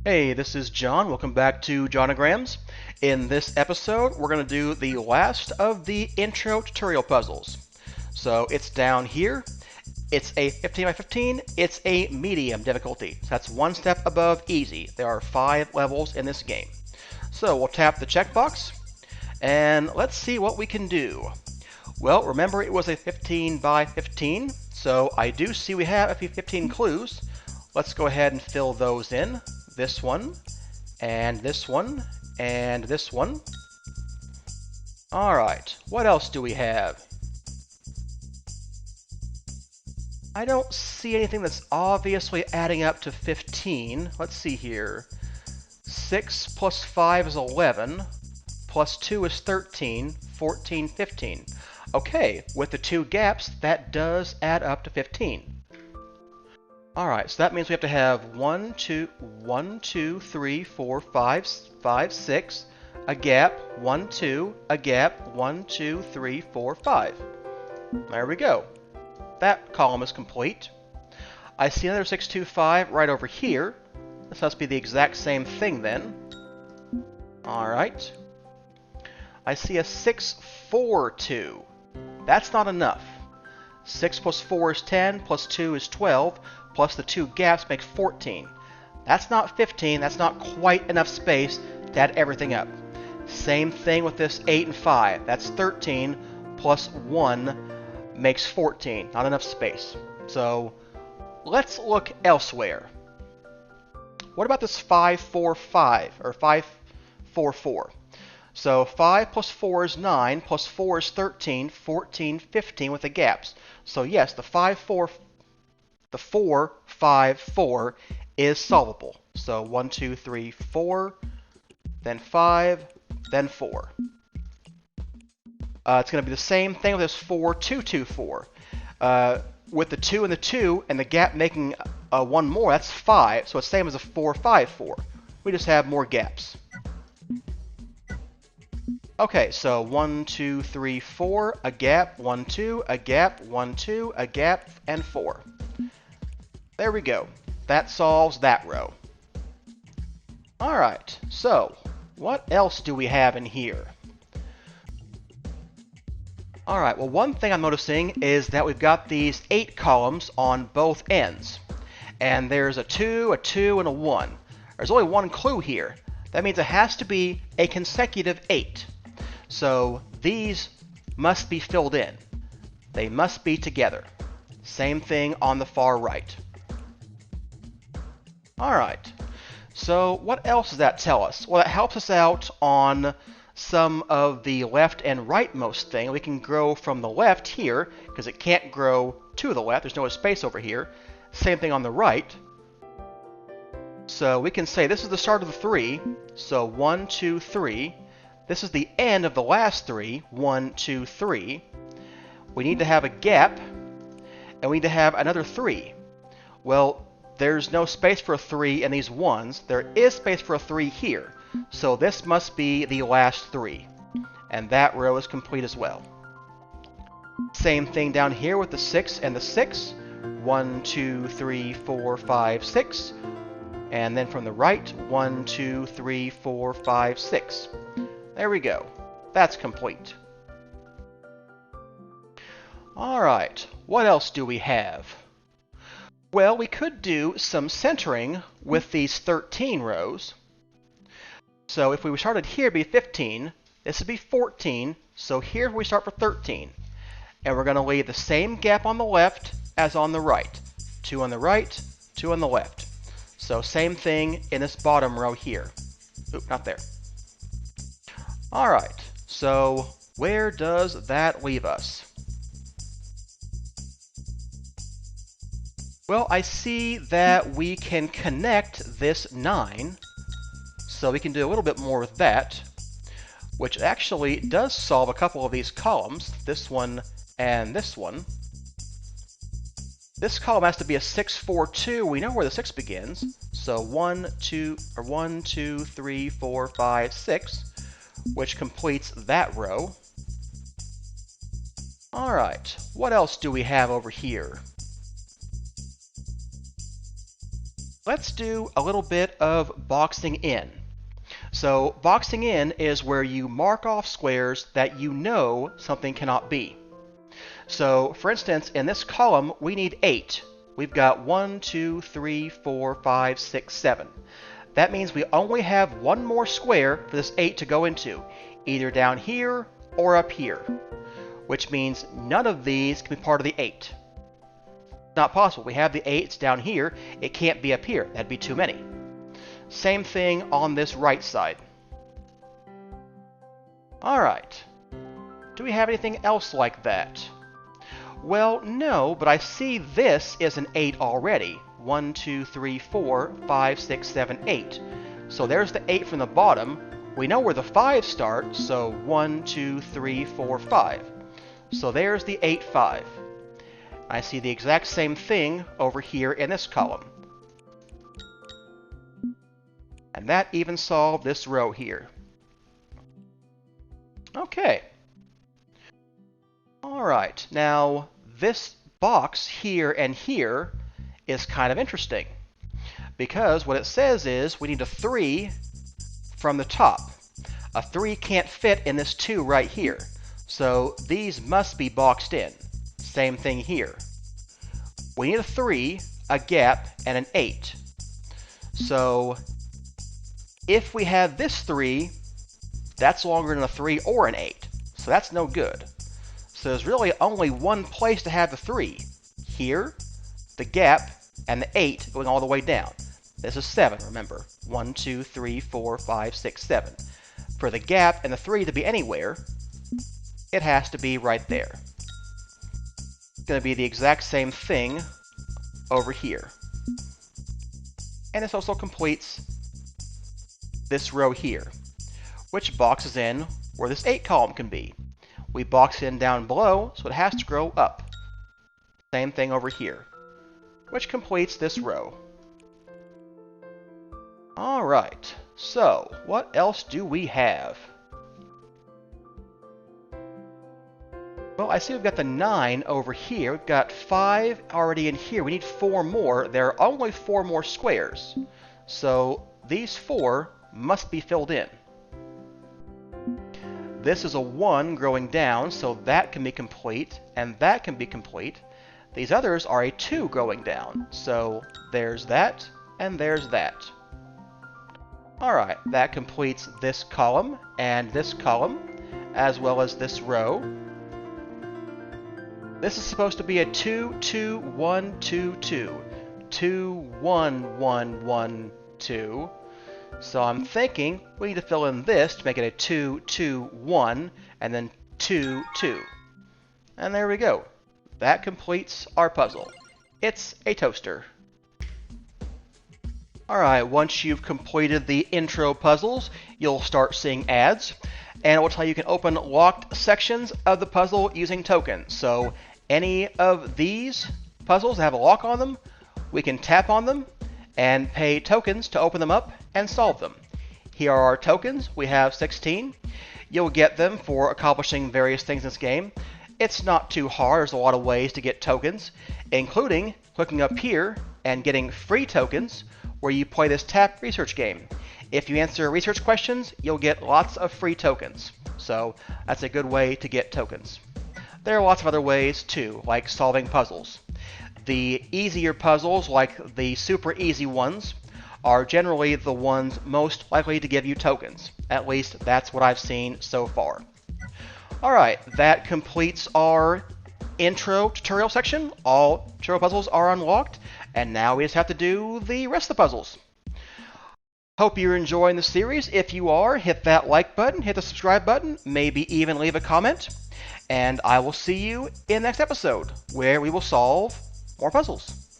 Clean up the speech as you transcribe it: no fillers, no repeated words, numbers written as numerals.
Hey, this is John. Welcome back to Nonograms. In this episode, we're going to do the last of the intro tutorial puzzles. So it's down here. It's a 15 by 15. It's a medium difficulty. So that's one step above easy. There are 5 levels in this game. So we'll tap the checkbox, and let's see what we can do. Well, remember it was a 15 by 15, so I do see we have a few 15 clues. Let's go ahead and fill those in. This one, and this one, and this one. Alright, what else do we have? I don't see anything that's obviously adding up to 15. Let's see here. 6 plus 5 is 11, plus 2 is 13, 14, 15. Okay, with the 2 gaps, that does add up to 15. Alright, so that means we have to have 1, 2, 3, 4, 5, 6, a gap, 1, 2, a gap, 1, 2, 3, 4, 5. There we go. That column is complete. I see another 6, 2, 5 right over here. This must be the exact same thing then. Alright. I see a 6, 4, 2. That's not enough. 6 plus 4 is 10, plus 2 is 12, plus the 2 gaps make 14. That's not 15, that's not quite enough space to add everything up. Same thing with this 8 and 5. That's 13, plus 1 makes 14. Not enough space. So, let's look elsewhere. What about this 5, 4, 5, or 5, 4, 4? So 5 plus 4 is 9, plus 4 is 13, 14, 15 with the gaps. So yes, the 4, 5, 4 is solvable. So 1, 2, 3, 4, then 5, then 4. It's going to be the same thing with this 4, 2, 2, 4. With the 2 and the 2, and the gap making 1 more, that's 5. So it's the same as a 4, 5, 4. We just have more gaps. Okay, so 1, 2, 3, 4, a gap, 1, 2, a gap, 1, 2, a gap, and 4. There we go. That solves that row. Alright, so what else do we have in here? Alright, well, one thing I'm noticing is that we've got these 8 columns on both ends. And there's a 2, a 2, and a 1. There's only one clue here. That means it has to be a consecutive 8. So these must be filled in. They must be together. Same thing on the far right. Alright, so what else does that tell us? Well, that helps us out on some of the left and rightmost thing. We can grow from the left here, because it can't grow to the left. There's no space over here. Same thing on the right. So we can say this is the start of the 3. So 1, 2, 3. This is the end of the last 3. 1, 2, 3. We need to have a gap, and we need to have another 3. Well, there's no space for a 3 in these 1s. There is space for a 3 here. So this must be the last 3. And that row is complete as well. Same thing down here with the 6 and the 6. 1, 2, 3, 4, 5, 6. And then from the right, 1, 2, 3, 4, 5, 6. There we go. That's complete. Alright, what else do we have? Well, we could do some centering with these 13 rows. So if we started here, it'd be 15. This would be 14. So here we start for 13. And we're going to leave the same gap on the left as on the right. 2 on the right, 2 on the left. So same thing in this bottom row here. Oop, not there. Alright, so where does that leave us? Well, I see that we can connect this 9, so we can do a little bit more with that, which actually does solve a couple of these columns, this one and this one. This column has to be a 6, 4, 2. We know where the 6 begins, so 1, 2, 3, 4, 5, 6. Which completes that row. Alright, what else do we have over here? Let's do a little bit of boxing in. So boxing in is where you mark off squares that you know something cannot be. So for instance, in this column, we need 8. We've got 1, 2, 3, 4, 5, 6, 7. That means we only have one more square for this 8 to go into, either down here or up here, which means none of these can be part of the 8. Not possible. We have the 8s down here. It can't be up here. That'd be too many. Same thing on this right side. Alright. Do we have anything else like that? Well, no, but I see this is an 8 already. 1, 2, 3, 4, 5, 6, 7, 8. So there's the 8 from the bottom. We know where the 5 start, so 1, 2, 3, 4, 5. So there's the 8, 5. I see the exact same thing over here in this column. And that even solved this row here. Okay. Alright, now this box here and here is kind of interesting, because what it says is we need a 3 from the top. A 3 can't fit in this 2 right here, so these must be boxed in. Same thing here. We need a 3, a gap, and an 8. So if we have this 3, that's longer than a 3 or an 8, so that's no good. So there's really only one place to have the 3. Here, the gap, and the 8 going all the way down. This is 7, remember. 1, 2, 3, 4, 5, 6, 7. For the gap and the 3 to be anywhere, it has to be right there. It's going to be the exact same thing over here. And this also completes this row here, which boxes in where this 8 column can be. We box in down below, so it has to grow up. Same thing over here, which completes this row. Alright, so what else do we have? Well, I see we've got the 9 over here. We've got 5 already in here. We need 4 more. There are only 4 more squares. So these 4 must be filled in. This is a 1 growing down, so that can be complete, and that can be complete. These others are a 2 growing down, so there's that, and there's that. Alright, that completes this column, and this column, as well as this row. This is supposed to be a 2, 2, 1, 2, 2. 2, 1, 1, 1, 2. So I'm thinking we need to fill in this to make it a 2, 2, 1, and then 2, 2. And there we go. That completes our puzzle. It's a toaster. Alright, once you've completed the intro puzzles, you'll start seeing ads, and it will tell you can open locked sections of the puzzle using tokens. So any of these puzzles that have a lock on them, we can tap on them and pay tokens to open them up and solve them. Here are our tokens. We have 16. You'll get them for accomplishing various things in this game. It's not too hard. There's a lot of ways to get tokens, including clicking up here and getting free tokens where you play this tap research game. If you answer research questions, you'll get lots of free tokens. So that's a good way to get tokens. There are lots of other ways too, like solving puzzles. The easier puzzles, like the super easy ones, are generally the ones most likely to give you tokens. At least that's what I've seen so far. Alright, that completes our intro tutorial section. All tutorial puzzles are unlocked, and now we just have to do the rest of the puzzles. Hope you're enjoying the series. If you are, hit that like button, hit the subscribe button, maybe even leave a comment, and I will see you in the next episode, where we will solve more puzzles.